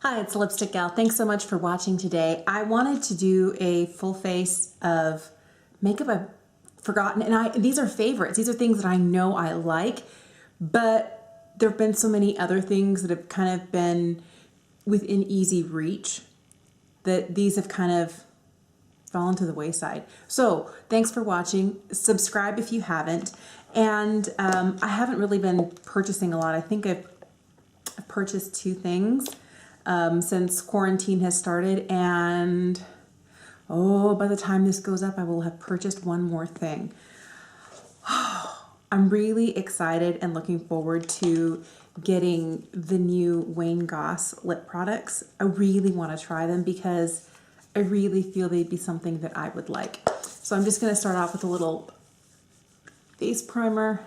Hi, it's Lipstick Gal. Thanks so much for watching today. I wanted to do a full face of makeup I've forgotten, and these are favorites. These are things that I know I like, but there have been so many other things that have kind of been within easy reach that these have kind of fallen to the wayside. So thanks for watching. Subscribe if you haven't. And I haven't really been purchasing a lot. I think I've purchased 2 things since quarantine has started, and by the time this goes up I will have purchased 1 more thing. I'm really excited and looking forward to getting the new Wayne Goss lip products. I really want to try them because I really feel they'd be something that I would like. So I'm just going to start off with a little face primer.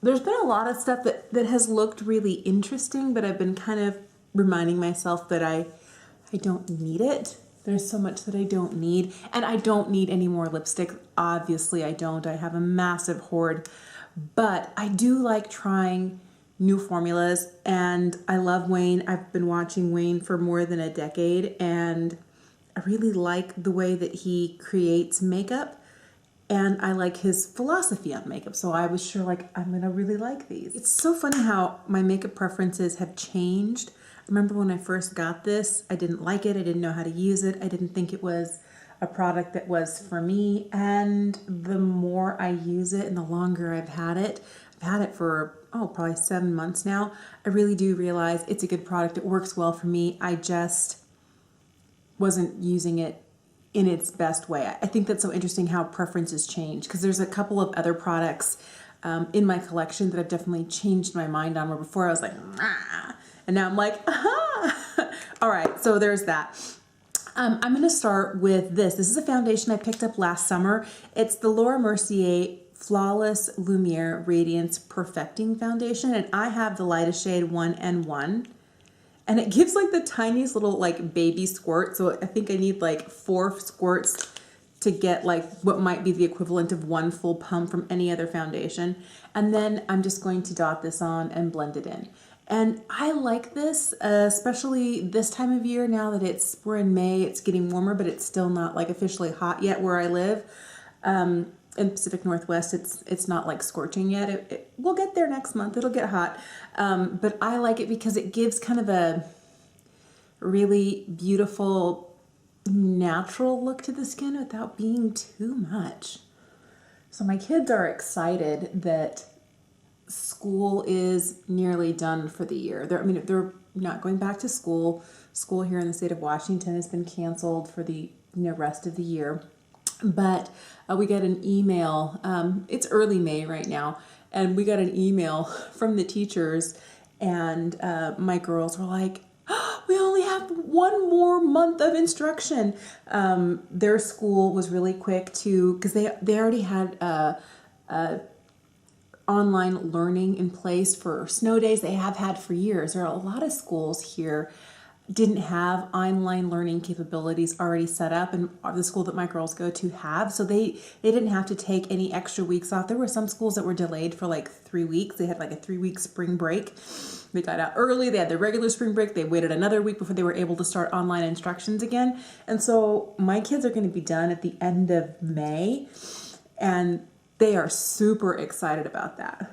There's been a lot of stuff that has looked really interesting, but I've been kind of reminding myself that I don't need it. There's so much that I don't need, and I don't need any more lipstick. Obviously I don't. I have a massive hoard, but I do like trying new formulas, and I love Wayne. I've been watching Wayne for more than a decade, and I really like the way that he creates makeup. And I like his philosophy on makeup, so I was sure like I'm gonna really like these. It's so funny how my makeup preferences have changed. I remember when I first got this, I didn't like it, I didn't know how to use it, I didn't think it was a product that was for me, and the more I use it and the longer I've had it for probably 7 months now, I really do realize it's a good product, it works well for me. I just wasn't using it in its best way. I think that's so interesting how preferences change, because there's a couple of other products in my collection that I've definitely changed my mind on, where before I was like, and now I'm like, aha. All right, so there's that. I'm gonna start with this. This is a foundation I picked up last summer. It's the Mercier Flawless Lumiere Radiance Perfecting Foundation, and I have the lightest shade 1N1. And it gives like the tiniest little like baby squirt. So I think I need like 4 squirts to get like what might be the equivalent of 1 full pump from any other foundation. And then I'm just going to dot this on and blend it in. And I like this, especially this time of year now that we're in May, it's getting warmer, but it's still not like officially hot yet where I live. In Pacific Northwest, it's not like scorching yet. We'll get there next month. It'll get hot. But I like it because it gives kind of a really beautiful, natural look to the skin without being too much. So my kids are excited that school is nearly done for the year. They're not going back to school. School here in the state of Washington has been canceled for the rest of the year. But we got an email, it's early May right now, and we got an email from the teachers, and my girls were like, oh, we only have 1 more month of instruction. Their school was really quick because they already had online learning in place for snow days. They have had for years. There are a lot of schools here didn't have online learning capabilities already set up, and the school that my girls go to have, so they didn't have to take any extra weeks off. There were some schools that were delayed for like 3 weeks. They had like a 3-week spring break. They got out early, they had their regular spring break, they waited another week before they were able to start online instructions again. And so my kids are going to be done at the end of May, and they are super excited about that.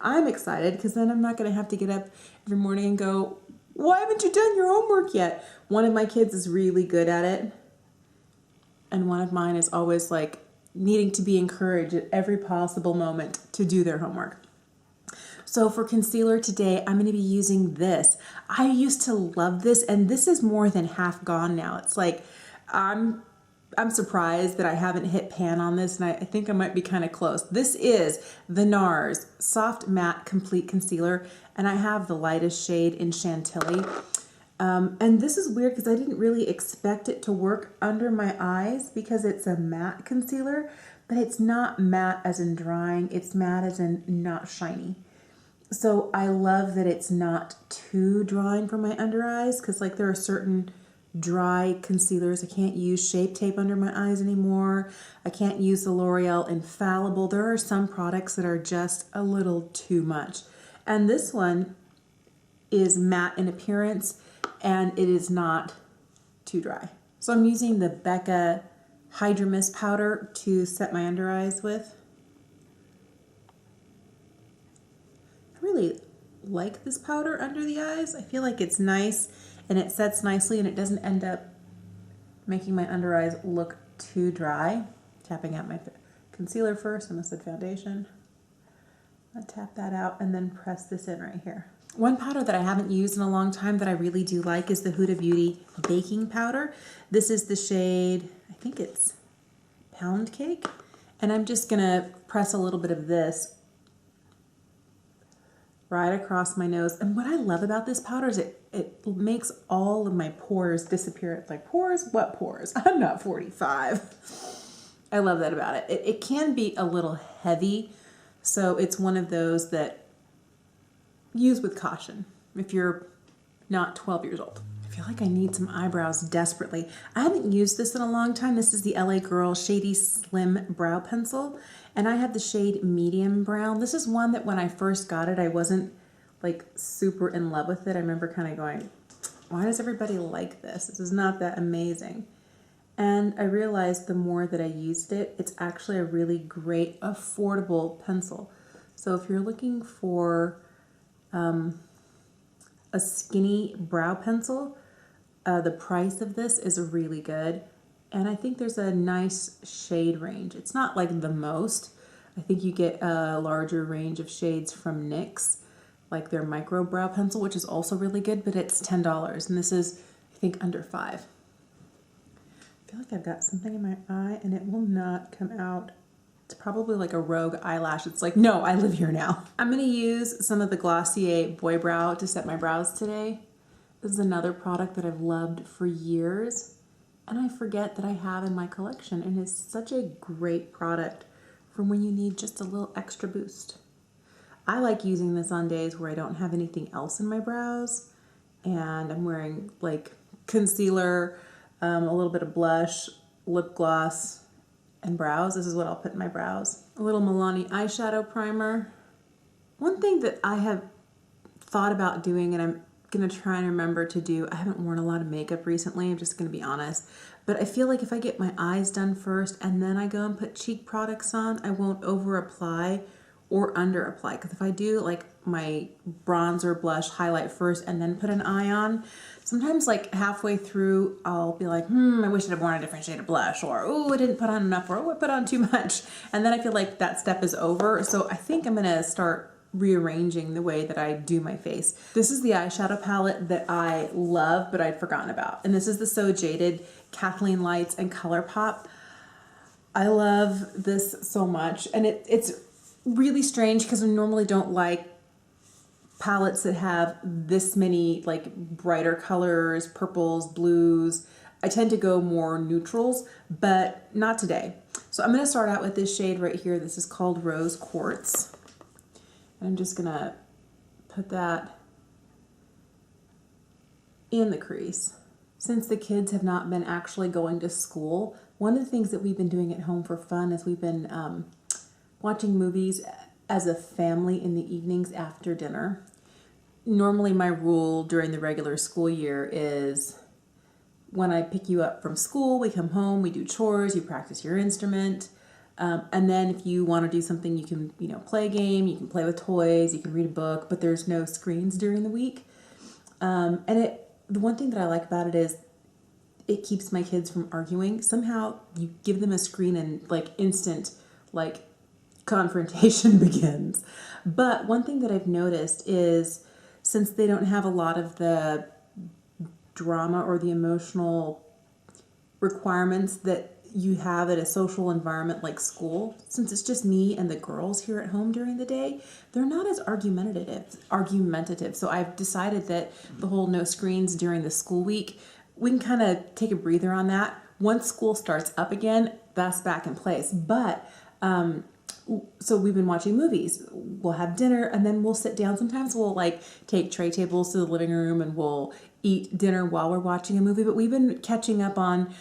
I'm excited because then I'm not going to have to get up every morning and go, why haven't you done your homework yet? One of my kids is really good at it, and one of mine is always like needing to be encouraged at every possible moment to do their homework. So for concealer today, I'm going to be using this. I used to love this, and this is more than half gone now. It's like I'm surprised that I haven't hit pan on this, and I think I might be kind of close. This is the NARS Soft Matte Complete Concealer, and I have the lightest shade in Chantilly. And this is weird because I didn't really expect it to work under my eyes because it's a matte concealer, but it's not matte as in drying, it's matte as in not shiny. So I love that it's not too drying for my under eyes, because like there are certain dry concealers. I can't use Shape Tape under my eyes anymore. I can't use the L'Oreal Infallible. There are some products that are just a little too much. And this one is matte in appearance and it is not too dry. So I'm using the Becca Hydra Mist powder to set my under eyes with. I really like this powder under the eyes. I feel like it's nice and it sets nicely and it doesn't end up making my under eyes look too dry. Tapping out my concealer first, I almost said foundation. I'll tap that out and then press this in right here. One powder that I haven't used in a long time that I really do like is the Huda Beauty Baking Powder. This is the shade, I think it's Pound Cake. And I'm just gonna press a little bit of this right across my nose. And what I love about this powder is it makes all of my pores disappear. It's like, pores? What pores? I'm not 45. I love that about it. It can be a little heavy, so it's one of those that use with caution if you're not 12 years old. I feel like I need some eyebrows desperately. I haven't used this in a long time. This is the LA Girl Shady Slim Brow Pencil, and I have the shade Medium Brown. This is one that when I first got it, I wasn't like super in love with it. I remember kind of going, why does everybody like this? This is not that amazing. And I realized the more that I used it, it's actually a really great, affordable pencil. So if you're looking for a skinny brow pencil, the price of this is really good. And I think there's a nice shade range. It's not like the most. I think you get a larger range of shades from NYX, like their micro brow pencil, which is also really good, but it's $10. And this is, I think, under $5. I feel like I've got something in my eye and it will not come out. It's probably like a rogue eyelash. It's like, no, I live here now. I'm gonna use some of the Glossier Boy Brow to set my brows today. This is another product that I've loved for years and I forget that I have in my collection, and it's such a great product for when you need just a little extra boost. I like using this on days where I don't have anything else in my brows and I'm wearing like concealer, a little bit of blush, lip gloss, and brows. This is what I'll put in my brows. A little Milani eyeshadow primer. One thing that I have thought about doing, and I'm gonna try and remember to do, I haven't worn a lot of makeup recently, I'm just gonna be honest, but I feel like if I get my eyes done first and then I go and put cheek products on, I won't over apply or under apply. Because if I do like my bronzer, blush, highlight first and then put an eye on, sometimes like halfway through I'll be like, I wish I'd have worn a different shade of blush, or oh, I didn't put on enough, or oh, I put on too much. And then I feel like that step is over. So I think I'm gonna start rearranging the way that I do my face. This is the eyeshadow palette that I love, but I'd forgotten about. And this is the So Jaded Kathleen Lights and Colourpop. I love this so much. And it's really strange because I normally don't like palettes that have this many like brighter colors, purples, blues. I tend to go more neutrals, but not today. So I'm going to start out with this shade right here. This is called Rose Quartz. And I'm just going to put that in the crease. Since the kids have not been actually going to school, one of the things that we've been doing at home for fun is we've been watching movies as a family in the evenings after dinner. Normally my rule during the regular school year is when I pick you up from school, we come home, we do chores, you practice your instrument, and then if you want to do something, you can, play a game, you can play with toys, you can read a book, but there's no screens during the week. The one thing that I like about it is it keeps my kids from arguing. Somehow you give them a screen and instant confrontation begins. But one thing that I've noticed is since they don't have a lot of the drama or the emotional requirements that you have at a social environment like school, since it's just me and the girls here at home during the day, they're not as argumentative. So I've decided that the whole no screens during the school week, we can kind of take a breather on that. Once school starts up again, that's back in place. But so we've been watching movies. We'll have dinner and then we'll sit down. Sometimes we'll take tray tables to the living room and we'll eat dinner while we're watching a movie. But we've been catching up on,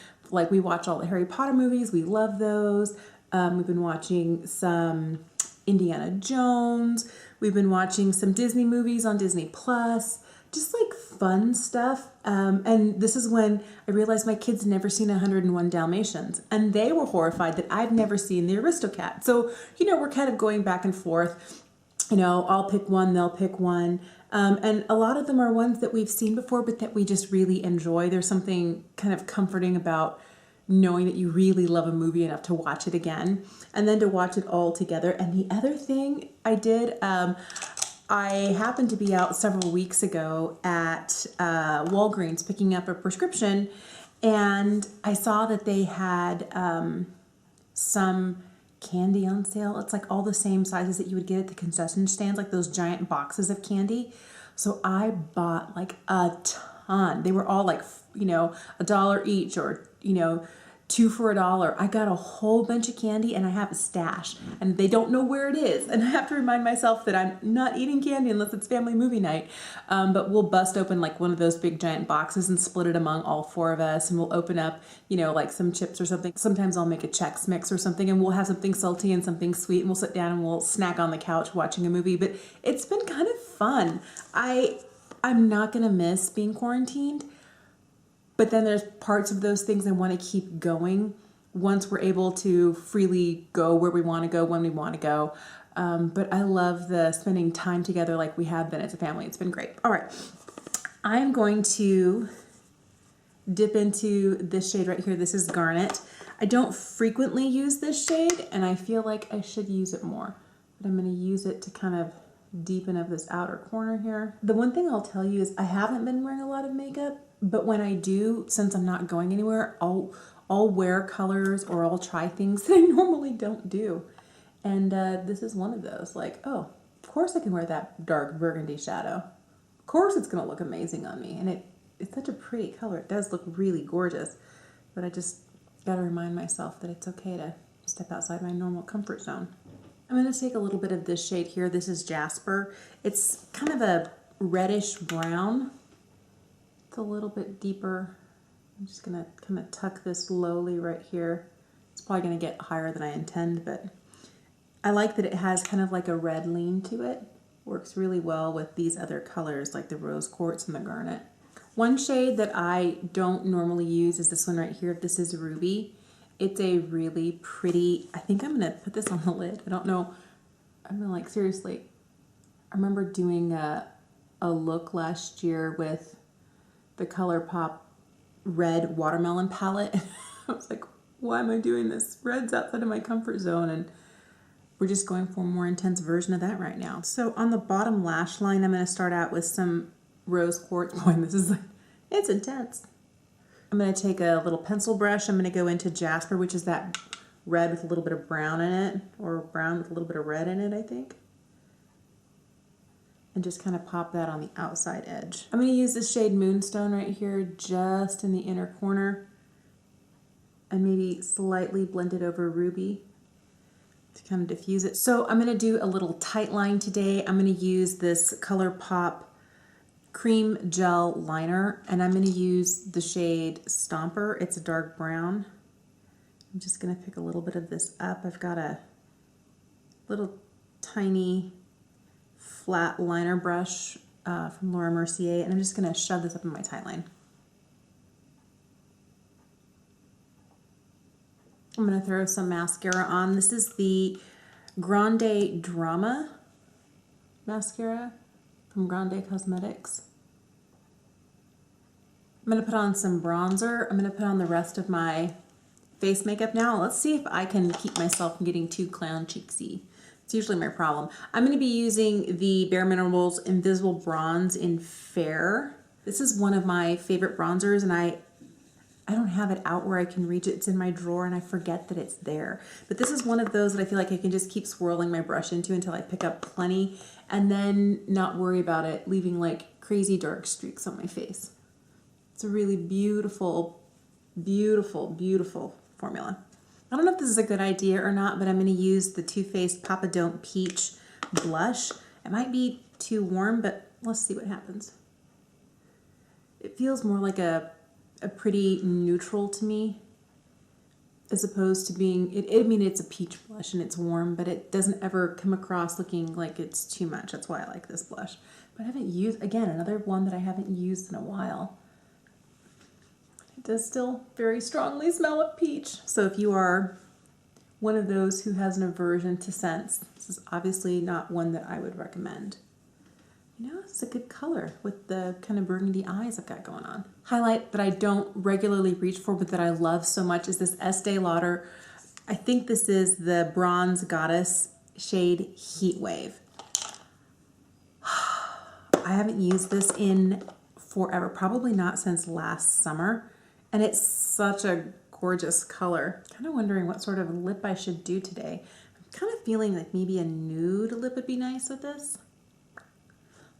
we watch all the Harry Potter movies. We love those. We've been watching some Indiana Jones. We've been watching some Disney movies on Disney Plus. just like fun stuff. And this is when I realized my kids never seen 101 Dalmatians, and they were horrified that I've never seen the Aristocat. So, you know, we're kind of going back and forth. You know, I'll pick one, they'll pick one. And a lot of them are ones that we've seen before, but that we just really enjoy. There's something kind of comforting about knowing that you really love a movie enough to watch it again and then to watch it all together. And the other thing I did, I happened to be out several weeks ago at Walgreens picking up a prescription, and I saw that they had some candy on sale. It's like all the same sizes that you would get at the concession stands, like those giant boxes of candy. So I bought like a ton. They were all like, you know, $1 each, or, you know, 2 for $1. I got a whole bunch of candy, and I have a stash, and they don't know where it is. And I have to remind myself that I'm not eating candy unless it's family movie night. But we'll bust open like one of those big giant boxes and split it among all 4 of us. And we'll open up, you know, like some chips or something. Sometimes I'll make a Chex Mix or something, and we'll have something salty and something sweet, and we'll sit down and we'll snack on the couch watching a movie. But it's been kind of fun. I'm not gonna miss being quarantined. But then there's parts of those things I want to keep going once we're able to freely go where we want to go, when we want to go. But I love the spending time together like we have been as a family. It's been great. All right. I'm going to dip into this shade right here. This is Garnet. I don't frequently use this shade, and I feel like I should use it more. But I'm going to use it to kind of deepen up this outer corner here. The one thing I'll tell you is I haven't been wearing a lot of makeup. But when I do, since I'm not going anywhere, I'll wear colors, or I'll try things that I normally don't do. And this is one of those. Like, oh, of course I can wear that dark burgundy shadow. Of course it's going to look amazing on me. And it's such a pretty color. It does look really gorgeous. But I just got to remind myself that it's okay to step outside my normal comfort zone. I'm going to take a little bit of this shade here. This is Jasper. It's kind of a reddish brown. A little bit deeper. I'm just gonna kind of tuck this lowly right here. It's probably gonna get higher than I intend, but I like that it has kind of like a red lean to it. Works really well with these other colors like the rose quartz and the garnet. One shade that I don't normally use is this one right here. This is Ruby. It's a really pretty, I think I'm gonna put this on the lid. I don't know. I'm gonna, like, seriously, I remember doing a look last year with the Colourpop red watermelon palette. I was like, why am I doing this? Red's outside of my comfort zone, and we're just going for a more intense version of that right now. So on the bottom lash line, I'm going to start out with some rose quartz. Boy, this is like, it's intense. I'm going to take a little pencil brush. I'm going to go into Jasper, which is that red with a little bit of brown in it, or brown with a little bit of red in it, I think. And just kind of pop that on the outside edge. I'm going to use this shade Moonstone right here, just in the inner corner, and maybe slightly blend it over Ruby to kind of diffuse it. So I'm going to do a little tight line today. I'm going to use this Colourpop Cream Gel Liner, and I'm going to use the shade Stomper. It's a dark brown. I'm just going to pick a little bit of this up. I've got a little tiny flat liner brush from Laura Mercier, and I'm just going to shove this up in my tight line. I'm going to throw some mascara on. This is the Grande Drama mascara from Grande Cosmetics. I'm going to put on some bronzer. I'm going to put on the rest of my face makeup now. Let's see if I can keep myself from getting too clown cheeksy. It's usually my problem. I'm going to be using the Bare Minerals Invisible Bronze in Fair. This is one of my favorite bronzers, and I don't have it out where I can reach it. It's in my drawer, and I forget that it's there. But this is one of those that I feel like I can just keep swirling my brush into until I pick up plenty, and then not worry about it leaving like crazy dark streaks on my face. It's a really beautiful, beautiful, beautiful formula. I don't know if this is a good idea or not, but I'm going to use the Too Faced Papa Don't Peach blush. It might be too warm, but let's see what happens. It feels more like a pretty neutral to me, as opposed to being, I mean, it's a peach blush and it's warm, but it doesn't ever come across looking like it's too much. That's why I like this blush. But I haven't used, again, another one that I haven't used in a while. It does still very strongly smell of peach. So if you are one of those who has an aversion to scents, this is obviously not one that I would recommend. You know, it's a good color with the kind of burgundy eyes I've got going on. Highlight that I don't regularly reach for, but that I love so much is this Estee Lauder. I think this is the Bronze Goddess shade Heat Wave. I haven't used this in forever, probably not since last summer. And it's such a gorgeous color. Kind of wondering what sort of lip I should do today. I'm kind of feeling like maybe a nude lip would be nice with this.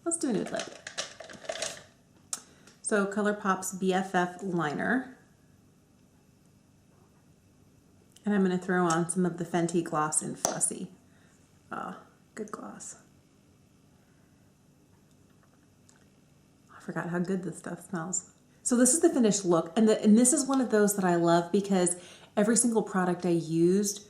Let's do a nude lip. So Colourpop's BFF liner. And I'm going to throw on some of the Fenty gloss in Fussy. Ah, good gloss. I forgot how good this stuff smells. So this is the finished look, and this is one of those that I love because every single product I used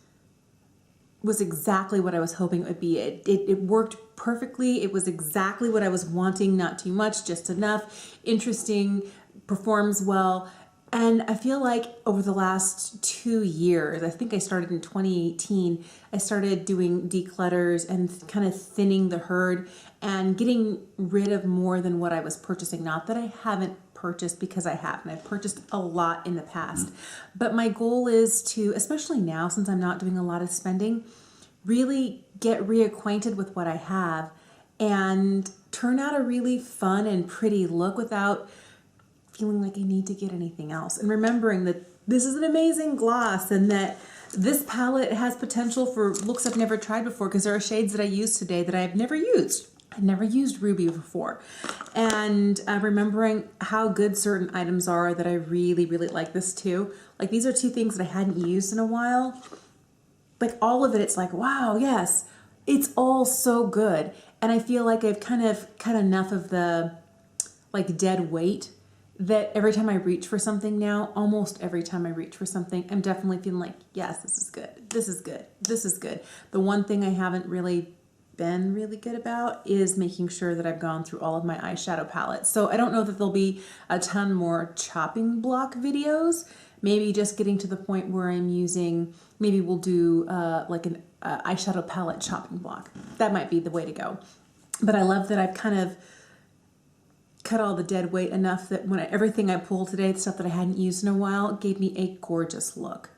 was exactly what I was hoping it would be. It worked perfectly. It was exactly what I was wanting, not too much, just enough, interesting, performs well. And I feel like over the last 2 years, I think I started in 2018, I started doing declutters and kind of thinning the herd and getting rid of more than what I was purchasing. Not that I haven't purchased, because I haven't. I've purchased a lot in the past. But my goal is to, especially now since I'm not doing a lot of spending, really get reacquainted with what I have and turn out a really fun and pretty look without feeling like I need to get anything else. And remembering that this is an amazing gloss and that this palette has potential for looks I've never tried before, because there are shades that I use today that I've never used. I've never used Ruby before. And remembering how good certain items are that I really, really like this too. Like these are two things that I hadn't used in a while. Like all of it, it's like, wow, yes, it's all so good. And I feel like I've kind of cut enough of the like dead weight that every time I reach for something now, almost every time I reach for something, I'm definitely feeling like, yes, this is good. This is good. This is good. The one thing I haven't really been really good about is making sure that I've gone through all of my eyeshadow palettes. So I don't know that there'll be a ton more chopping block videos. Maybe just getting to the point where I'm using, maybe we'll do like an eyeshadow palette chopping block. That might be the way to go. But I love that I've kind of cut all the dead weight enough that when everything I pulled today, the stuff that I hadn't used in a while, gave me a gorgeous look.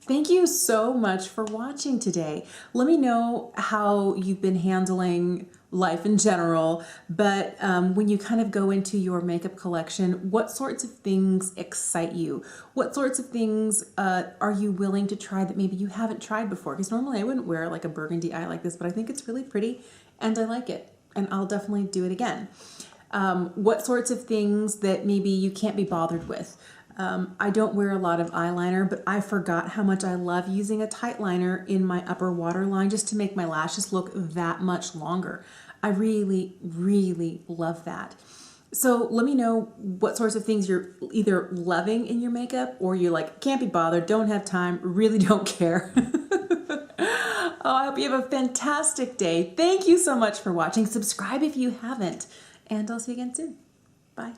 Thank you so much for watching today. Let me know how you've been handling life in general, but when you kind of go into your makeup collection, what sorts of things excite you? What sorts of things are you willing to try that maybe you haven't tried before? Because normally I wouldn't wear like a burgundy eye like this, but I think it's really pretty and I like it, and I'll definitely do it again. What sorts of things that maybe you can't be bothered with? I don't wear a lot of eyeliner, but I forgot how much I love using a tight liner in my upper waterline just to make my lashes look that much longer. I really, really love that. So let me know what sorts of things you're either loving in your makeup or you're like, can't be bothered, don't have time, really don't care. Oh, I hope you have a fantastic day. Thank you so much for watching. Subscribe if you haven't, and I'll see you again soon. Bye.